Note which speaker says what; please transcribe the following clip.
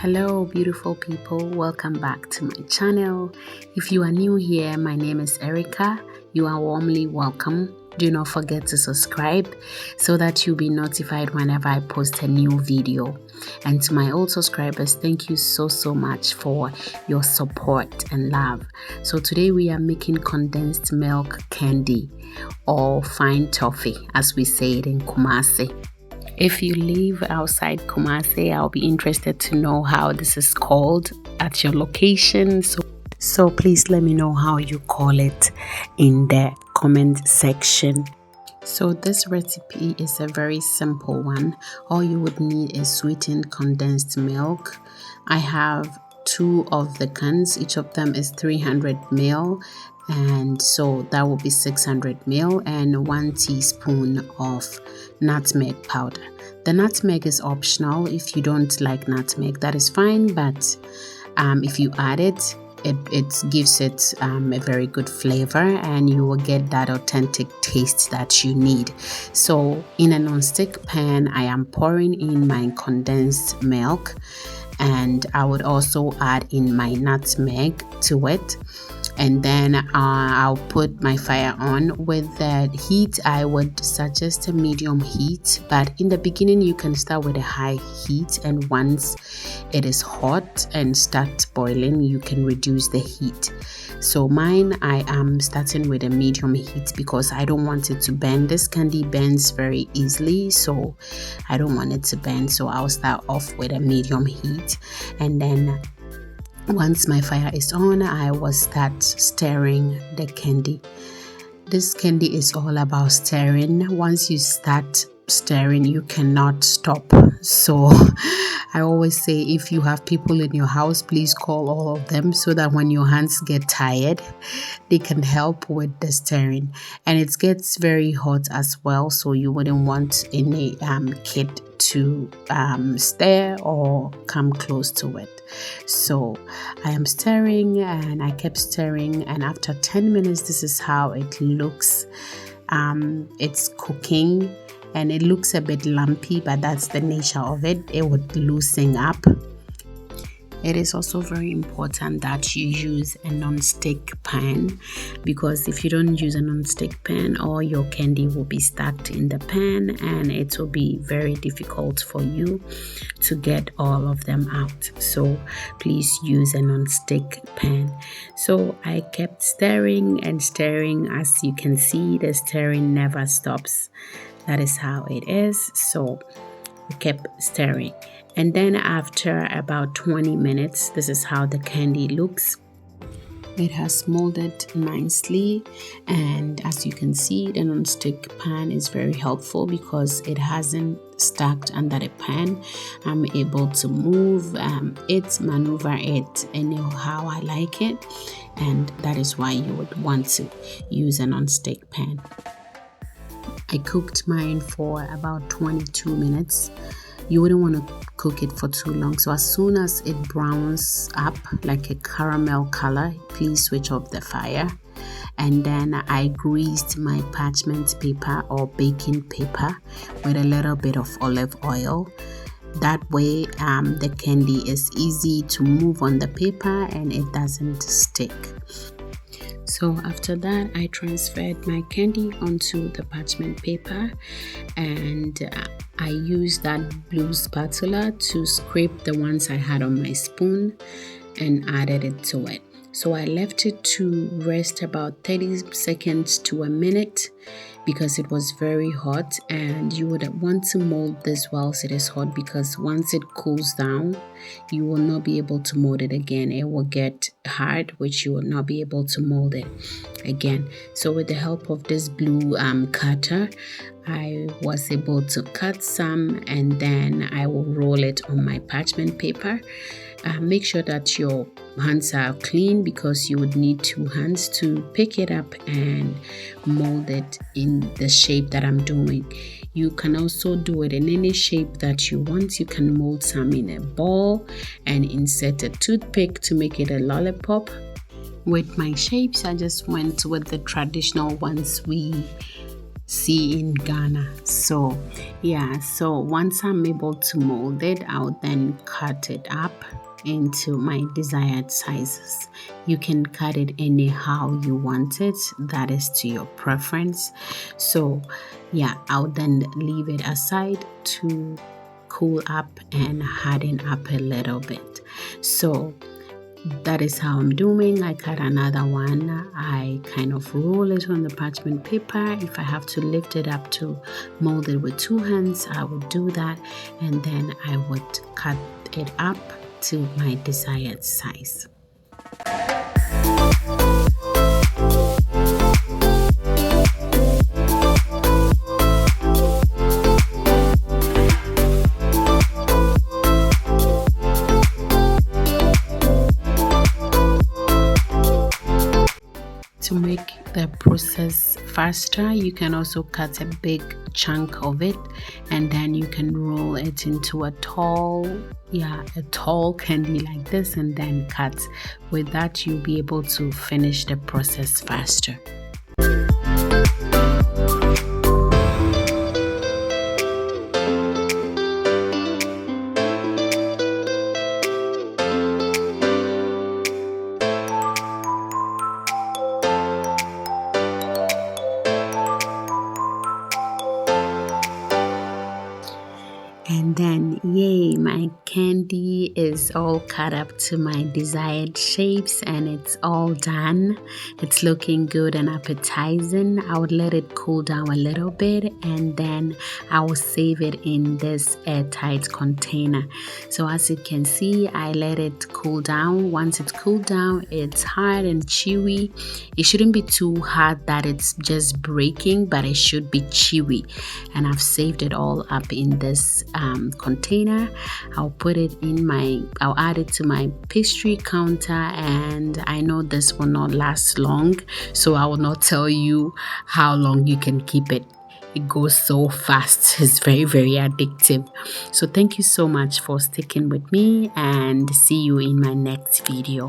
Speaker 1: Hello beautiful people, welcome back to my channel. If you are new here, my name is Erica. You are warmly welcome. Do not forget to subscribe so that you'll be notified whenever I post a new video. And to my old subscribers, thank you so much for your support and love. So today we are making condensed milk candy, or fine toffee as we say it in Kumasi. If you live outside Kumasi, I'll be interested to know how this is called at your location. So please let me know how you call it in the comment section. So this recipe is a very simple one. All you would need is sweetened condensed milk. I have 2 of the cans. Each of them is 300 ml. And so that will be 600 ml, and 1 teaspoon of nutmeg powder. The nutmeg is optional. If you don't like nutmeg, that is fine, but if you add it, it gives it a very good flavor, and you will get that authentic taste that you need. So in a non-stick pan, I am pouring in my condensed milk, and I would also add in my nutmeg to it. And then I'll put my fire on. With the heat, I would suggest a medium heat, but in the beginning you can start with a high heat, and once it is hot and starts boiling, you can reduce the heat. So mine, I am starting with a medium heat because I don't want it to burn. This candy burns very easily, so I don't want it to burn, so I'll start off with a medium heat. And then once my fire is on, I will start stirring the candy. This candy is all about stirring. Once you start stirring, you cannot stop. So I always say, if you have people in your house, please call all of them so that when your hands get tired, they can help with the stirring. And it gets very hot as well, so you wouldn't want any kid to stir or come close to it. So I am stirring, and I kept stirring, and after 10 minutes, this is how it looks. It's cooking, and it looks a bit lumpy, but that's the nature of it. It would loosen up. It is also very important that you use a non-stick pan, because if you don't use a non-stick pan, all your candy will be stuck in the pan, and it will be very difficult for you to get all of them out. So please use a non-stick pan. So I kept stirring and stirring. As you can see, the stirring never stops. That is how it is. So I kept stirring. And then after about 20 minutes, this is how the candy looks. It has molded nicely, and as you can see, the non-stick pan is very helpful because it hasn't stuck under the pan. I'm able to move it, maneuver it anyhow I like it, and that is why you would want to use a non-stick pan. I cooked mine for about 22 minutes. You wouldn't want to cook it for too long. So as soon as it browns up like a caramel color, please switch off the fire. And then I greased my parchment paper or baking paper with a little bit of olive oil. That way the candy is easy to move on the paper and it doesn't stick. So after that, I transferred my candy onto the parchment paper, and I used that blue spatula to scrape the ones I had on my spoon and added it to it. So I left it to rest about 30 seconds to a minute because it was very hot, and you would want to mold this whilst it is hot, because once it cools down, you will not be able to mold it again. It will get hard, which you will not be able to mold it again. So with the help of this blue cutter, I was able to cut some, and then I will roll it on my parchment paper. Make sure that your hands are clean, because you would need 2 hands to pick it up and mold it in the shape that I'm doing. You can also do it in any shape that you want. You can mold some in a ball and insert a toothpick to make it a lollipop. With my shapes, I just went with the traditional ones we see in Ghana. So yeah, so once I'm able to mold it, I'll then cut it up into my desired sizes. You can cut it anyhow you want it, that is to your preference. So yeah, I'll then leave it aside to cool up and harden up a little bit. So that is how I'm doing. I cut another one. I kind of roll it on the parchment paper. If I have to lift it up to mold it with two hands, I would do that. And then I would cut it up to my desired size. To make the process faster, you can also cut a big chunk of it, and then you can roll it into a tall candy like this, and then cut. With that, you'll be able to finish the process faster. And then, yay, my candy is all cut up to my desired shapes and it's all done. It's looking good and appetizing. I would let it cool down a little bit and then I will save it in this airtight container. So as you can see, I let it cool down. Once it's cooled down, it's hard and chewy. It shouldn't be too hard that it's just breaking, but it should be chewy. And I've saved it all up in this container. I'll add it to my pastry counter, and I know this will not last long, so I will not tell you how long you can keep it. It goes so fast. It's very, very addictive. So thank you so much for sticking with me, and see you in my next video.